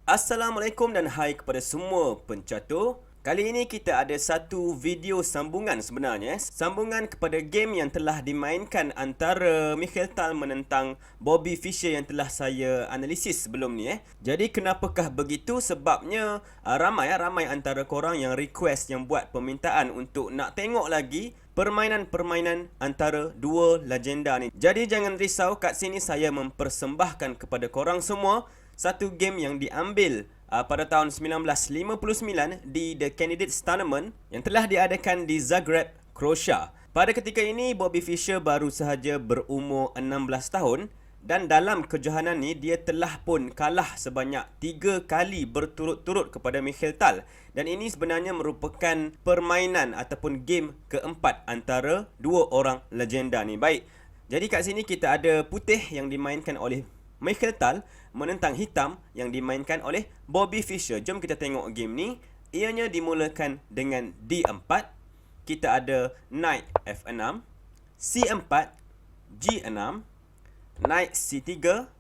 Assalamualaikum dan hai kepada semua pencatur. Kali ini kita ada satu video sambungan sebenarnya. Sambungan kepada game yang telah dimainkan antara Michael Tal menentang Bobby Fischer yang telah saya analisis sebelum ni. Jadi kenapakah begitu? Sebabnya ramai antara korang yang request, yang buat permintaan untuk nak tengok lagi permainan-permainan antara dua legenda ni. Jadi jangan risau, kat sini saya mempersembahkan kepada korang semua satu game yang diambil pada tahun 1959 di The Candidates Tournament yang telah diadakan di Zagreb, Croatia. Pada ketika ini, Bobby Fischer baru sahaja berumur 16 tahun dan dalam kejohanan ni dia telah pun kalah sebanyak 3 kali berturut-turut kepada Michael Tal. Dan ini sebenarnya merupakan permainan ataupun game keempat antara dua orang legenda ni. Baik, jadi kat sini kita ada putih yang dimainkan oleh Michael Tal menentang hitam yang dimainkan oleh Bobby Fischer. Jom kita tengok game ni. Ianya dimulakan dengan D4. Kita ada Knight F6, C4, G6, Knight C3,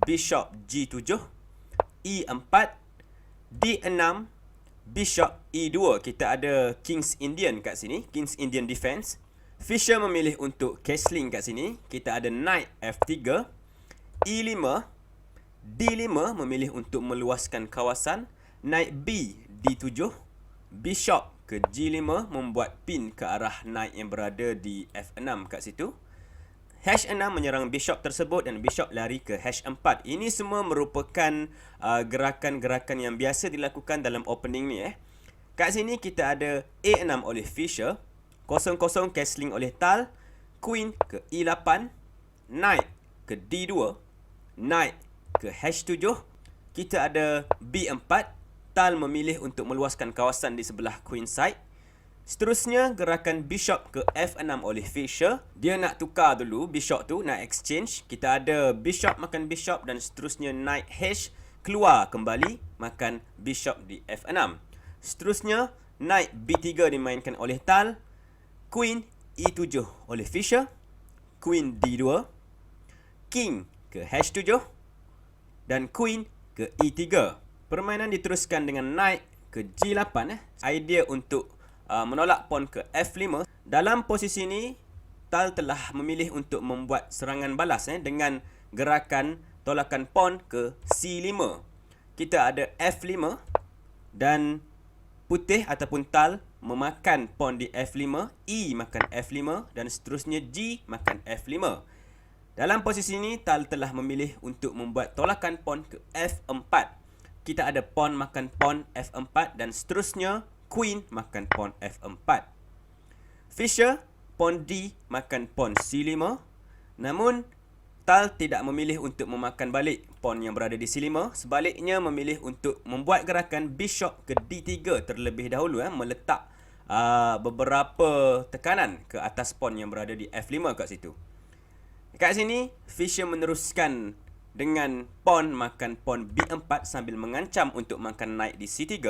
Bishop G7, E4, D6, Bishop E2. Kita ada King's Indian kat sini, King's Indian Defense. Fischer memilih untuk castling kat sini. Kita ada Knight F3, E5, D5 memilih untuk meluaskan kawasan, Knight B, D7, Bishop ke G5 membuat pin ke arah Knight yang berada di F6 kat situ. H6 menyerang Bishop tersebut dan Bishop lari ke H4. Ini semua merupakan gerakan-gerakan yang biasa dilakukan dalam opening ni. Kat sini kita ada A6 oleh Fischer, 0-0 castling oleh Tal, Queen ke E8, Knight ke D2, Knight ke H7. Kita ada B4. Tal memilih untuk meluaskan kawasan di sebelah Queen side. Seterusnya gerakan Bishop ke F6 oleh Fischer. Dia nak tukar dulu Bishop tu, nak exchange. Kita ada Bishop makan Bishop dan seterusnya Knight H keluar kembali makan Bishop di F6. Seterusnya Knight B3 dimainkan oleh Tal, Queen E7 oleh Fischer, Queen D2, King ke H7 dan Queen ke E3. Permainan diteruskan dengan Knight ke G8. Idea untuk menolak pawn ke F5. Dalam posisi ini, Tal telah memilih untuk membuat serangan balas dengan gerakan tolakan pawn ke C5. Kita ada F5 dan putih ataupun Tal memakan pawn di F5, E makan F5 dan seterusnya G makan F5. Dalam posisi ini, Tal telah memilih untuk membuat tolakan pawn ke F4. Kita ada pawn makan pawn F4 dan seterusnya Queen makan pawn F4. Fischer, pawn D makan pawn C5. Namun, Tal tidak memilih untuk memakan balik pawn yang berada di C5. Sebaliknya, memilih untuk membuat gerakan Bishop ke D3 terlebih dahulu, meletak beberapa tekanan ke atas pawn yang berada di F5 kat situ. Kat sini, Fischer meneruskan dengan pawn makan pawn B4 sambil mengancam untuk makan knight di C3.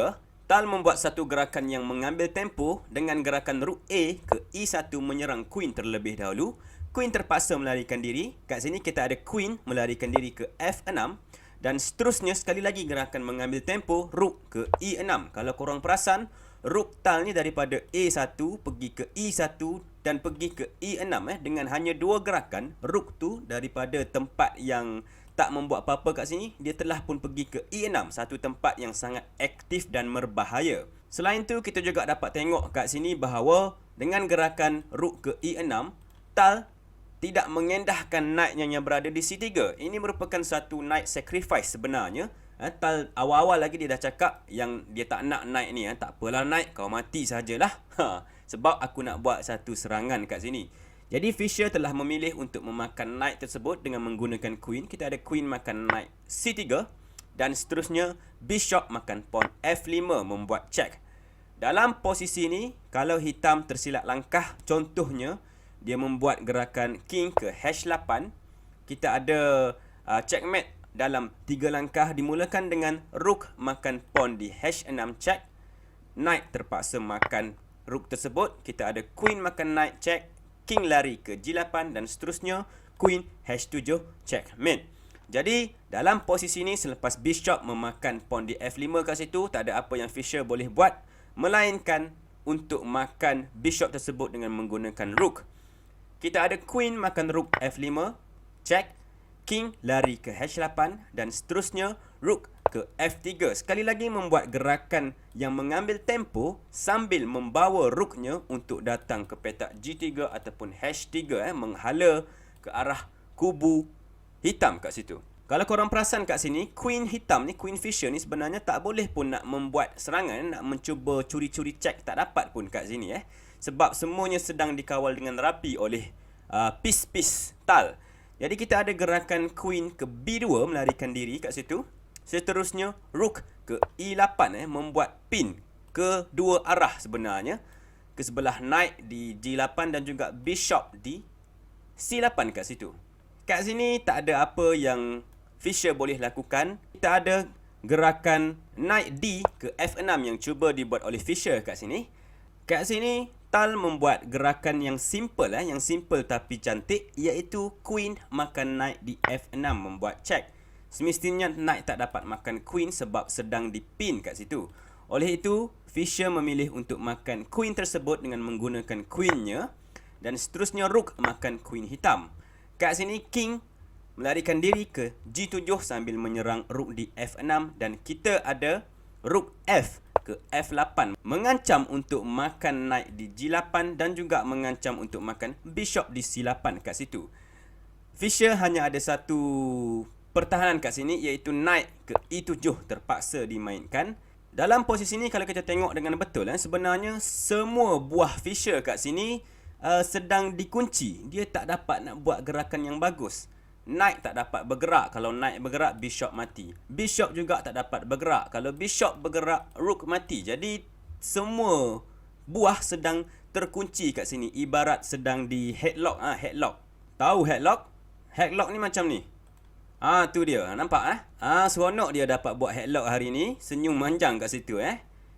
Tal membuat satu gerakan yang mengambil tempo dengan gerakan Rook A ke E1 menyerang Queen terlebih dahulu. Queen terpaksa melarikan diri. Kat sini kita ada Queen melarikan diri ke F6. Dan seterusnya sekali lagi gerakan mengambil tempo Rook ke E6. Kalau korang perasan, Rook Tal ni daripada A1 pergi ke E1 dan pergi ke E6 dengan hanya dua gerakan. Rook tu daripada tempat yang tak membuat apa-apa kat sini, dia telah pun pergi ke E6, satu tempat yang sangat aktif dan berbahaya. Selain tu, kita juga dapat tengok kat sini bahawa dengan gerakan Rook ke E6, Tal tidak mengendahkan knight yang berada di C3. Ini merupakan satu knight sacrifice sebenarnya. Tal awal-awal lagi dia dah cakap yang dia tak nak knight ni. Tak apalah knight, kau mati sajalah. Sebab aku nak buat satu serangan kat sini. Jadi Fischer telah memilih untuk memakan knight tersebut dengan menggunakan queen. Kita ada queen makan knight C3 dan seterusnya Bishop makan pawn F5 membuat check. Dalam posisi ini, kalau hitam tersilap langkah, contohnya dia membuat gerakan king ke H8, kita ada checkmate dalam 3 langkah. Dimulakan dengan rook makan pawn di H6 check. Knight terpaksa makan rook tersebut. Kita ada queen makan knight check, king lari ke G8 dan seterusnya queen H7 checkmate. Jadi dalam posisi ni selepas bishop memakan pawn di F5 kat situ, tak ada apa yang Fischer boleh buat melainkan untuk makan bishop tersebut dengan menggunakan rook. Kita ada queen makan rook F5, check, king lari ke H8 dan seterusnya rook ke F3. Sekali lagi membuat gerakan yang mengambil tempo sambil membawa rooknya untuk datang ke petak G3 ataupun H3, menghala ke arah kubu hitam kat situ. Kalau korang perasan kat sini, queen hitam ni, queen Fischer ni sebenarnya tak boleh pun nak membuat serangan, nak mencuba curi-curi check, tak dapat pun kat sini sebab semuanya sedang dikawal dengan rapi oleh piece tal. Jadi kita ada gerakan queen ke B2 melarikan diri kat situ. Seterusnya rook ke E8 membuat pin ke dua arah sebenarnya, ke sebelah knight di G8 dan juga bishop di C8 kat situ. Kat sini tak ada apa yang Fischer boleh lakukan. Kita ada gerakan knight D ke F6 yang cuba dibuat oleh Fischer kat sini. Kat sini Tal membuat gerakan yang simple tapi cantik, iaitu queen makan knight di F6 membuat check. Semestinya knight tak dapat makan queen sebab sedang dipin kat situ. Oleh itu, Fischer memilih untuk makan queen tersebut dengan menggunakan queennya dan seterusnya rook makan queen hitam. Kat sini king melarikan diri ke G7 sambil menyerang rook di F6 dan kita ada rook F ke F8 mengancam untuk makan knight di G8 dan juga mengancam untuk makan bishop di C8 kat situ. Fischer hanya ada satu pertahanan kat sini iaitu knight ke E7 terpaksa dimainkan. Dalam posisi ni kalau kita tengok dengan betul sebenarnya semua buah Fischer kat sini sedang dikunci. Dia tak dapat nak buat gerakan yang bagus. Knight tak dapat bergerak. Kalau knight bergerak, bishop mati. Bishop juga tak dapat bergerak. Kalau bishop bergerak, rook mati. Jadi semua buah sedang terkunci kat sini. Ibarat sedang di headlock. Headlock. Tahu headlock? Headlock ni macam ni. Tu dia. Nampak seronok dia dapat buat headlock hari ni. Senyum manjang kat situ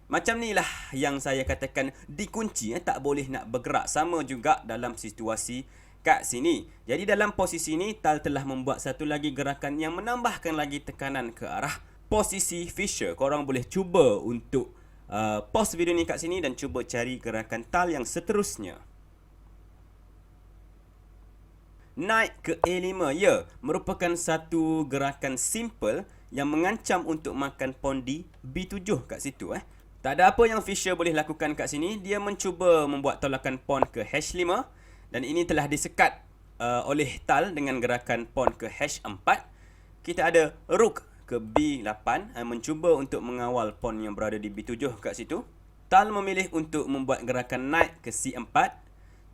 Macam ni lah yang saya katakan dikunci, tak boleh nak bergerak. Sama juga dalam situasi kat sini. Jadi dalam posisi ni, Tal telah membuat satu lagi gerakan yang menambahkan lagi tekanan ke arah posisi Fischer. Korang boleh cuba untuk pause video ni kat sini dan cuba cari gerakan Tal yang seterusnya. Knight ke A5, merupakan satu gerakan simple yang mengancam untuk makan pawn di B7 kat situ Tak ada apa yang Fischer boleh lakukan kat sini. Dia mencuba membuat tolakan pawn ke H5 dan ini telah disekat oleh Tal dengan gerakan pawn ke H4. Kita ada rook ke B8 mencuba untuk mengawal pawn yang berada di B7 kat situ. Tal memilih untuk membuat gerakan knight ke C4.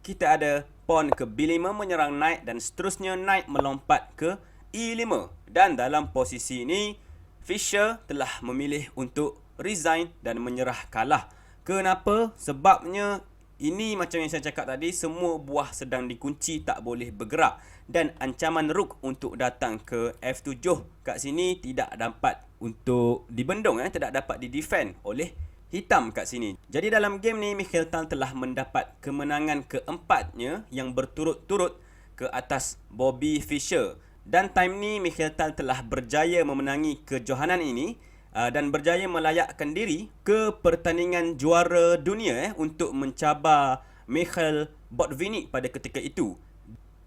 Kita ada pawn ke B5 menyerang knight dan seterusnya knight melompat ke E5. Dan dalam posisi ini Fischer telah memilih untuk resign dan menyerah kalah. Kenapa? Sebabnya ini macam yang saya cakap tadi, semua buah sedang dikunci, tak boleh bergerak. Dan ancaman rook untuk datang ke F7 kat sini tidak dapat untuk dibendung, tidak dapat didefend oleh hitam kat sini. Jadi dalam game ni, Michael Tal telah mendapat kemenangan keempatnya yang berturut-turut ke atas Bobby Fischer. Dan time ni, Michael Tal telah berjaya memenangi kejohanan ini dan berjaya melayakkan diri ke pertandingan juara dunia untuk mencabar Mikhail Botvinnik pada ketika itu.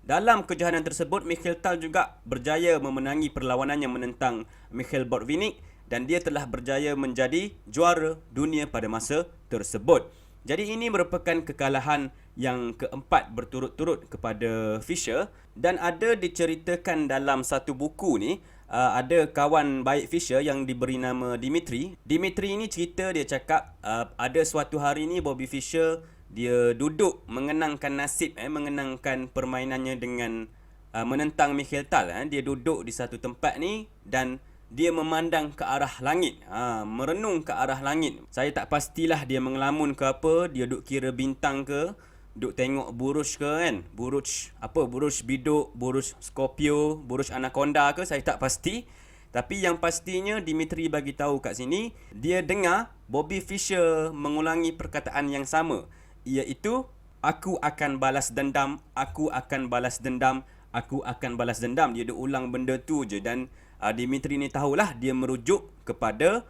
Dalam kejohanan tersebut, Michael Tal juga berjaya memenangi perlawanannya menentang Mikhail Botvinnik dan dia telah berjaya menjadi juara dunia pada masa tersebut. Jadi ini merupakan kekalahan yang keempat berturut-turut kepada Fischer dan ada diceritakan dalam satu buku ni. Ada kawan baik Fischer yang diberi nama Dimitri. Dimitri ni cerita, dia cakap ada suatu hari ni Bobby Fischer dia duduk mengenangkan nasib, mengenangkan permainannya dengan menentang Michael Tal. Dia duduk di satu tempat ni dan dia memandang ke arah langit, merenung ke arah langit. Saya tak pastilah dia mengelamun ke apa, dia duk kira bintang ke, duk tengok buruj ke kan, buruj apa, buruj biduk, buruj Scorpio, buruj anaconda ke, saya tak pasti. Tapi yang pastinya Dimitri bagi tahu kat sini, dia dengar Bobby Fischer mengulangi perkataan yang sama, iaitu aku akan balas dendam, aku akan balas dendam, aku akan balas dendam. Dia dah ulang benda tu je. Dan Dimitri ni tahulah dia merujuk kepada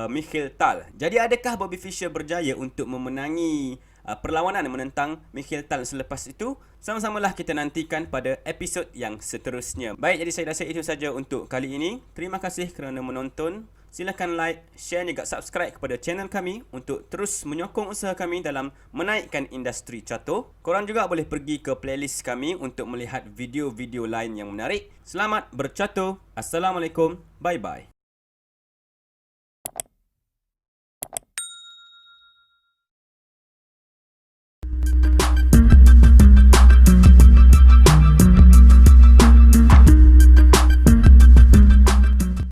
Mikhail Tal. Jadi adakah Bobby Fischer berjaya untuk memenangi perlawanan menentang Mikhail Tal selepas itu? Sama-samalah kita nantikan pada episod yang seterusnya. Baik, jadi saya rasa itu saja untuk kali ini. Terima kasih kerana menonton. Silakan like, share juga subscribe kepada channel kami untuk terus menyokong usaha kami dalam menaikkan industri catur. Korang juga boleh pergi ke playlist kami untuk melihat video-video lain yang menarik. Selamat bercatur. Assalamualaikum. Bye-bye.